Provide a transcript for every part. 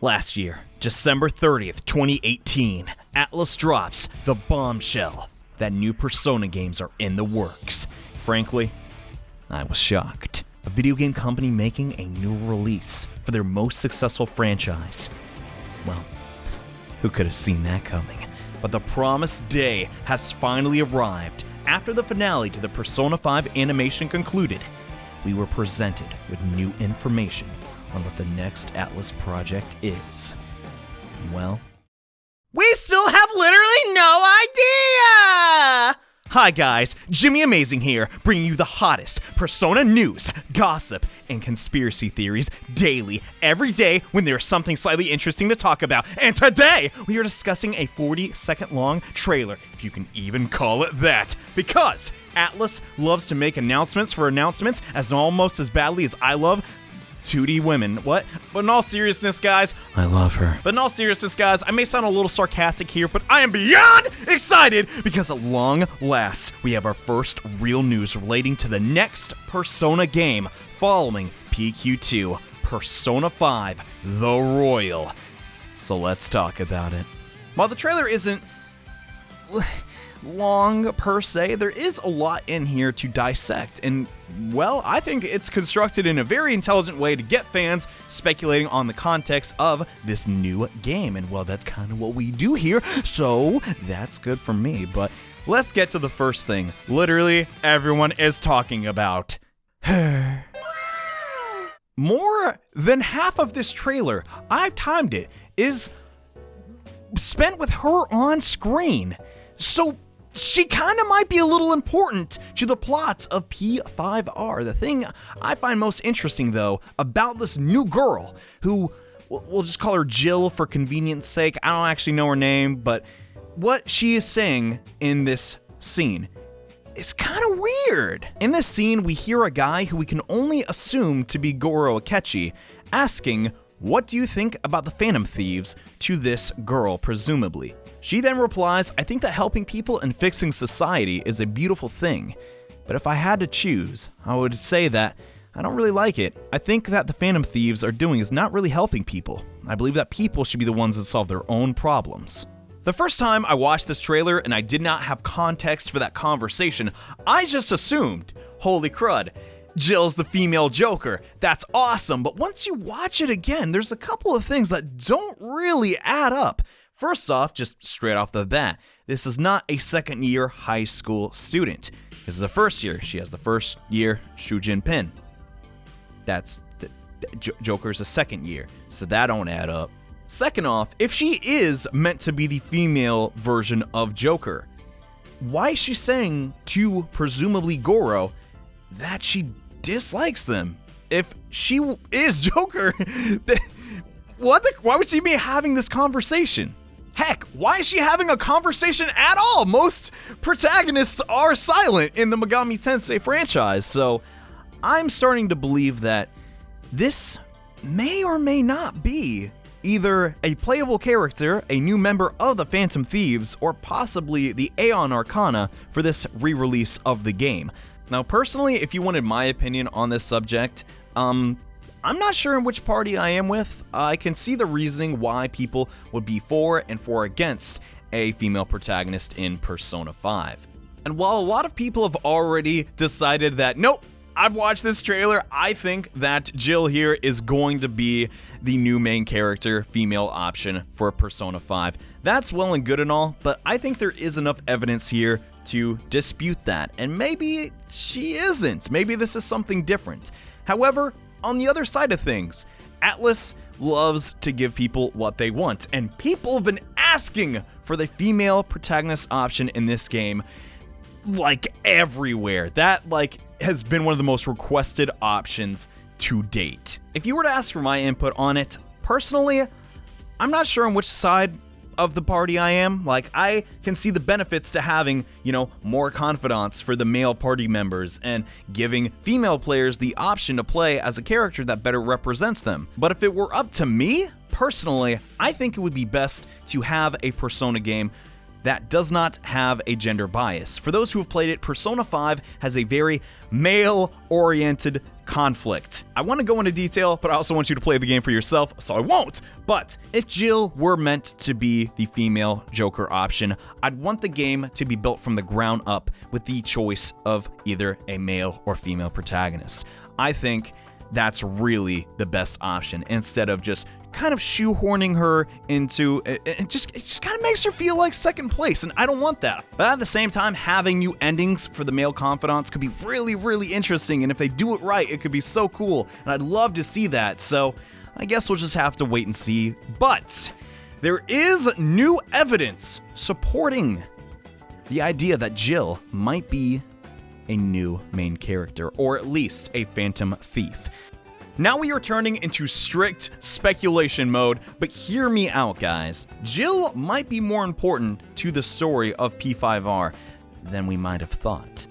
Last year, December 30th, 2018, Atlus drops the bombshell that new Persona games are in the works. Frankly, I was shocked. A video game company making a new release for their most successful franchise. Well, who could have seen that coming? But the promised day has finally arrived. After the finale to the Persona 5 animation concluded, we were presented with new information on what the next Atlus project is. Well, we still have literally no idea! Hi guys, Jimmy Amazing here, bringing you the hottest Persona news, gossip, and conspiracy theories daily, every day when there's something slightly interesting to talk about. And today, we are discussing a 40-second long trailer, if you can even call it that, because Atlus loves to make announcements for announcements as almost as badly as I love 2D women. What? But in all seriousness, guys, I love her. But in all seriousness, guys, I may sound a little sarcastic here, but I am beyond excited because at long last, we have our first real news relating to the next Persona game following PQ2, Persona 5, The Royal. So let's talk about it. While the trailer isn't long per se, there is a lot in here to dissect, and well, I think it's constructed in a very intelligent way to get fans speculating on the context of this new game, and well, that's kind of what we do here, so that's good for me. But let's get to the first thing literally everyone is talking about. More than half of this trailer, I've timed it, is spent with her on screen, so she kind of might be a little important to the plots of P5R. The thing I find most interesting, though, about this new girl, who we'll just call her Jill for convenience sake. I don't actually know her name, but what she is saying in this scene is kind of weird. In this scene, we hear a guy who we can only assume to be Goro Akechi asking, "What do you think about the Phantom Thieves?" to this girl, presumably. She then replies, "I think that helping people and fixing society is a beautiful thing. But if I had to choose, I would say that I don't really like it. I think that the Phantom Thieves are doing is not really helping people. I believe that people should be the ones that solve their own problems." The first time I watched this trailer and I did not have context for that conversation, I just assumed, holy crud, Jill's the female Joker. That's awesome. But once you watch it again, there's a couple of things that don't really add up. First off, just straight off the bat, this is not a second-year high school student. This is a first year. She has the first-year Shujin pin. That's Joker's a second year, so that don't add up. Second off, if she is meant to be the female version of Joker, why is she saying to presumably Goro that she dislikes them? If she is Joker, why would she be having this conversation? Heck, why is she having a conversation at all? Most protagonists are silent in the Megami Tensei franchise, so I'm starting to believe that this may or may not be either a playable character, a new member of the Phantom Thieves, or possibly the Aeon Arcana for this re-release of the game. Now, personally, if you wanted my opinion on this subject, I'm not sure in which party I am with. I can see the reasoning why people would be for and for against a female protagonist in Persona 5. And while a lot of people have already decided that, nope, I've watched this trailer, I think that Jill here is going to be the new main character, female option for Persona 5. That's well and good and all, but I think there is enough evidence here to dispute that. And maybe she isn't. Maybe this is something different. However, on the other side of things, Atlus loves to give people what they want, and people have been asking for the female protagonist option in this game, like everywhere. That, has been one of the most requested options to date. If you were to ask for my input on it, personally, I'm not sure on which side of the party I am. I can see the benefits to having, more confidants for the male party members and giving female players the option to play as a character that better represents them. But if it were up to me, personally, I think it would be best to have a Persona game that does not have a gender bias. For those who have played it, Persona 5 has a very male-oriented conflict. I want to go into detail, but I also want you to play the game for yourself, so I won't. But if Jill were meant to be the female Joker option, I'd want the game to be built from the ground up with the choice of either a male or female protagonist. I think that's really the best option, instead of just kind of shoehorning her into it. Just kind of makes her feel like second place, and I don't want that. But at the same time, having new endings for the male confidants could be really, really interesting, and if they do it right, it could be so cool, and I'd love to see that. So I guess we'll just have to wait and see. But there is new evidence supporting the idea that Jill might be a new main character, or at least a phantom thief. Now we are turning into strict speculation mode, but hear me out, guys. Jill might be more important to the story of P5R than we might have thought.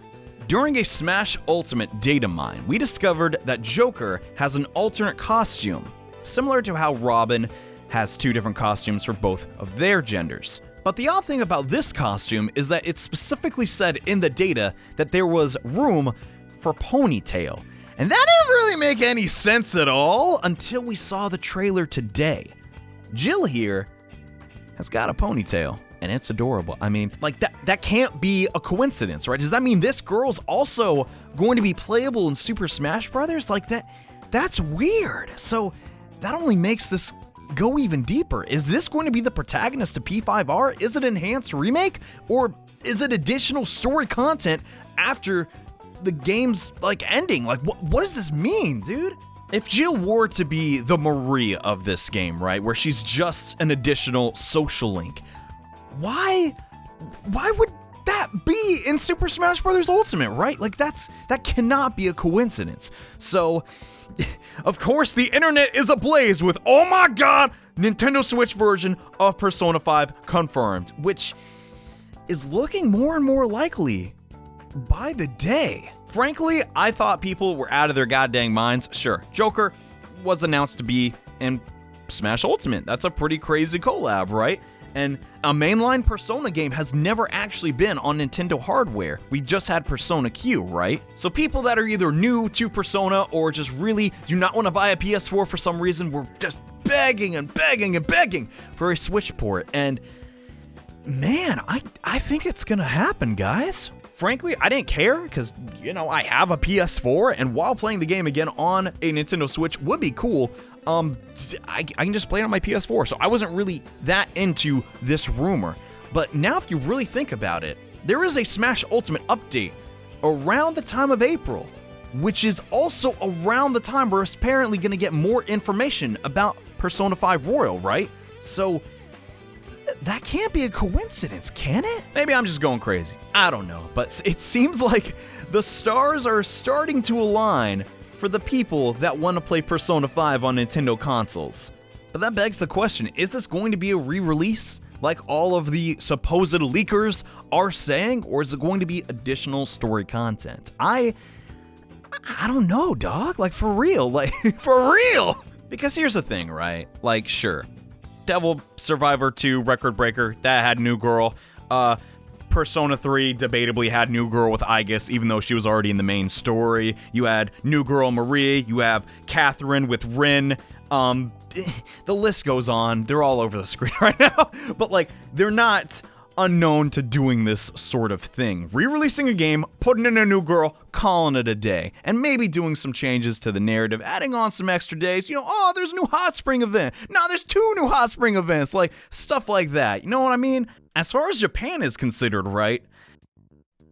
During a Smash Ultimate data mine, we discovered that Joker has an alternate costume, similar to how Robin has two different costumes for both of their genders. But the odd thing about this costume is that it specifically said in the data that there was room for Ponytail. And that didn't really make any sense at all until we saw the trailer today. Jill here has got a ponytail, and it's adorable. I mean, like, that can't be a coincidence, right? Does that mean this girl's also going to be playable in Super Smash Bros.? Like, that's weird. So that only makes this go even deeper. Is this going to be the protagonist of P5R? Is it enhanced remake? Or is it additional story content after the game's ending? Like, what does this mean, dude? If Jill were to be the Maria of this game, right, where she's just an additional social link, why would that be in Super Smash Bros. Ultimate, right? Like, that cannot be a coincidence. So, of course, the internet is ablaze with, oh my god, Nintendo Switch version of Persona 5 confirmed, which is looking more and more likely by the day. Frankly, I thought people were out of their goddamn minds. Sure, Joker was announced to be in Smash Ultimate. That's a pretty crazy collab, right? And a mainline Persona game has never actually been on Nintendo hardware. We just had Persona Q, right? So people that are either new to Persona or just really do not want to buy a PS4 for some reason were just begging and begging and begging for a Switch port. And man, I think it's gonna happen, guys. Frankly, I didn't care because, I have a PS4, and while playing the game again on a Nintendo Switch would be cool, I can just play it on my PS4, so I wasn't really that into this rumor. But now if you really think about it, there is a Smash Ultimate update around the time of April, which is also around the time we're apparently going to get more information about Persona 5 Royal, right? So that can't be a coincidence, can it? Maybe I'm just going crazy. I don't know, but it seems like the stars are starting to align for the people that want to play Persona 5 on Nintendo consoles. But that begs the question, is this going to be a re-release like all of the supposed leakers are saying, or is it going to be additional story content? I don't know, dog. Like, for real. Like, for real. Because here's the thing, right? Like, sure, Devil Survivor 2 Record Breaker, that had New Girl. Persona 3 debatably had New Girl with Aigis, even though she was already in the main story. You had New Girl Marie, you have Catherine with Rin. The list goes on. They're all over the screen right now. But, they're not unknown to doing this sort of thing. Re-releasing a game, putting in a new girl, calling it a day, and maybe doing some changes to the narrative, adding on some extra days. There's a new Hot Spring event. No, there's 2 new Hot Spring events. Like, stuff like that. You know what I mean? As far as Japan is considered, right?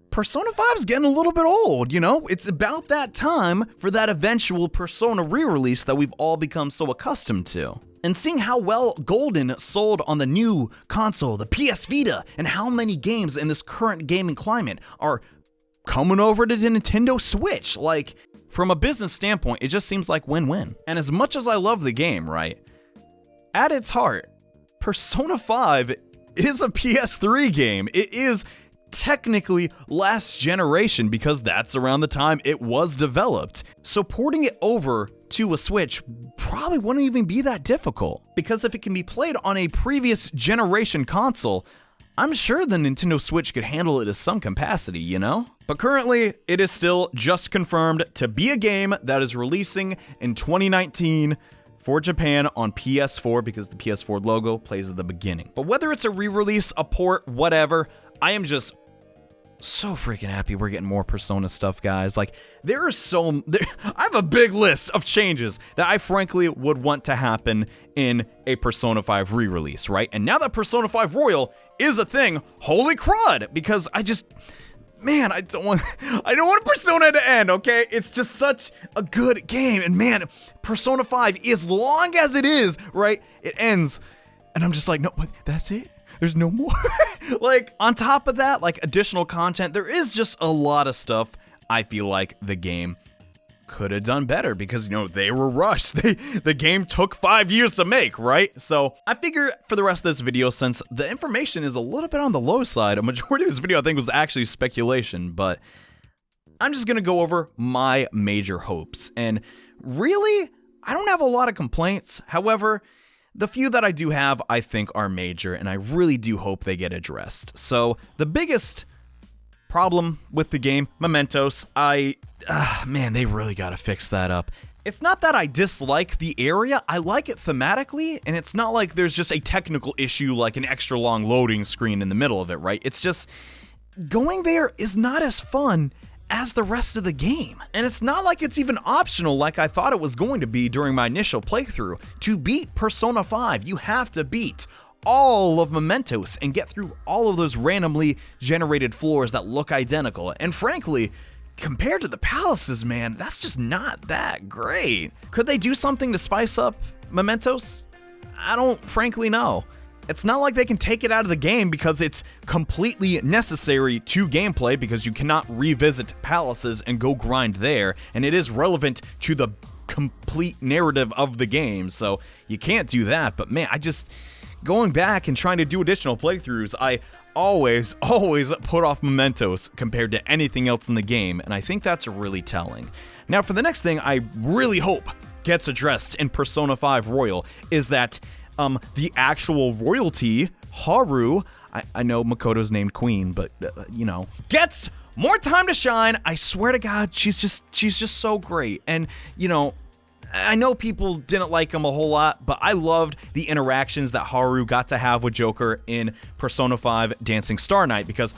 Persona 5 is getting a little bit old, It's about that time for that eventual Persona re-release that we've all become so accustomed to. And seeing how well Golden sold on the new console, the PS Vita, and how many games in this current gaming climate are coming over to the Nintendo Switch, from a business standpoint, it just seems like win-win. And as much as I love the game, right, at its heart, Persona 5 is a PS3 game. It is technically last generation because that's around the time it was developed. So porting it over to a Switch probably wouldn't even be that difficult, because if it can be played on a previous generation console, I'm sure the Nintendo Switch could handle it to some capacity, you know? But currently, it is still just confirmed to be a game that is releasing in 2019 for Japan on PS4 because the PS4 logo plays at the beginning. But whether it's a re-release, a port, whatever, I am just so freaking happy we're getting more Persona stuff, guys. Like, I have a big list of changes that I frankly would want to happen in a Persona 5 re-release, right? And now that Persona 5 Royal is a thing, holy crud, because I don't want Persona to end, okay? It's just such a good game, and man, Persona 5, as long as it is, right, it ends, and I'm just like, no, that's it? There's no more? Like, on top of that, like, additional content, there is just a lot of stuff I feel like the game could have done better because, you know, they were rushed. The game took 5 years to make, right? So I figure for the rest of this video, since the information is a little bit on the low side, a majority of this video I think was actually speculation, but I'm just gonna go over my major hopes. And really, I don't have a lot of complaints. However, the few that I do have, I think are major, and I really do hope they get addressed. So the biggest problem with the game, Mementos, man, they really gotta fix that up. It's not that I dislike the area, I like it thematically, and it's not like there's just a technical issue like an extra long loading screen in the middle of it, right? It's just, going there is not as fun as the rest of the game. And it's not like it's even optional like I thought it was going to be during my initial playthrough. To beat Persona 5, you have to beat all of Mementos and get through all of those randomly generated floors that look identical. And frankly, compared to the palaces, man, that's just not that great. Could they do something to spice up Mementos? I don't frankly know. It's not like they can take it out of the game because it's completely necessary to gameplay because you cannot revisit palaces and go grind there, and it is relevant to the complete narrative of the game, so you can't do that. But man, going back and trying to do additional playthroughs, I always put off Mementos compared to anything else in the game, and I think that's really telling. Now, for the next thing I really hope gets addressed in Persona 5 Royal is that the actual royalty, Haru, I know Makoto's named Queen, but, you know, gets more time to shine. I swear to God, she's just so great. And, you know, I know people didn't like him a whole lot, but I loved the interactions that Haru got to have with Joker in Persona 5 Dancing Star Night because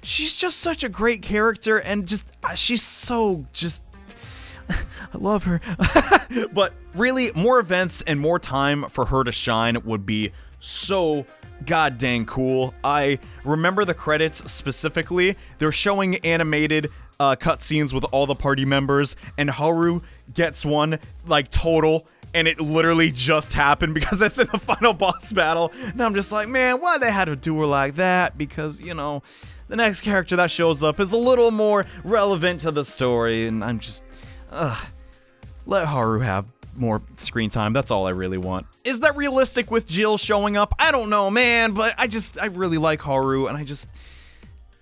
she's just such a great character and she's so I love her. But really, more events and more time for her to shine would be so god dang cool. I remember the credits specifically. They're showing animated cutscenes with all the party members, and Haru gets one, like, total, and it literally just happened because it's in the final boss battle. And I'm just like, man, why they had to do her like that? Because, you know, the next character that shows up is a little more relevant to the story, and I'm just... let Haru have more screen time. That's all I really want. Is that realistic with Jill showing up? I don't know, man, but I really like Haru, and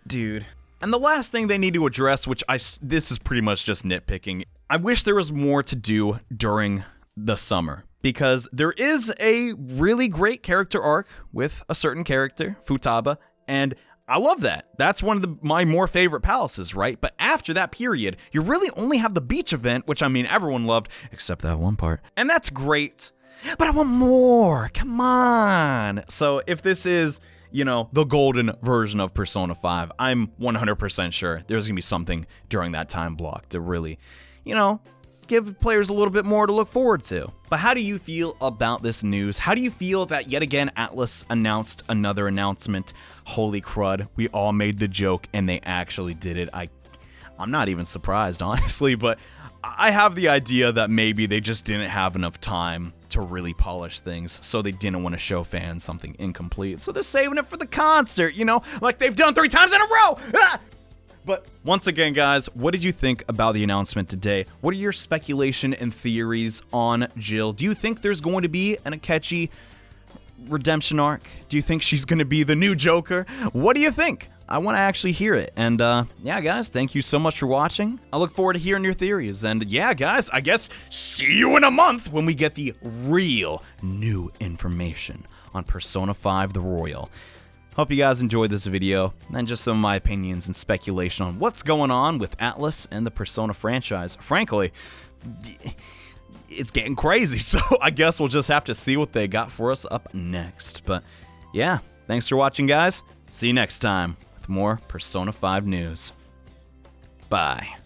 dude. And the last thing they need to address, which this is pretty much just nitpicking, I wish there was more to do during the summer, because there is a really great character arc with a certain character, Futaba, and I love that. That's one of my more favorite palaces, right? But after that period, you really only have the beach event, which, I mean, everyone loved, except that one part. And that's great, but I want more. Come on. So if this is, you know, the golden version of Persona 5, I'm 100% sure there's going to be something during that time block to really, you know, give players a little bit more to look forward to. But how do you feel about this news? How do you feel that yet again Atlus announced another announcement? Holy crud, we all made the joke and they actually did it. I'm not even surprised, honestly, but I have the idea that maybe they just didn't have enough time to really polish things, so they didn't want to show fans something incomplete. So they're saving it for the concert, you know, like they've done 3 times in a row! Ah! But once again, guys, what did you think about the announcement today? What are your speculation and theories on Jill? Do you think there's going to be an Akechi redemption arc? Do you think she's going to be the new Joker? What do you think? I want to actually hear it. And yeah, guys, thank you so much for watching. I look forward to hearing your theories. And yeah, guys, I guess see you in a month when we get the real new information on Persona 5 The Royal. Hope you guys enjoyed this video, and just some of my opinions and speculation on what's going on with Atlus and the Persona franchise. Frankly, it's getting crazy, so I guess we'll just have to see what they got for us up next. But yeah, thanks for watching, guys. See you next time with more Persona 5 news. Bye.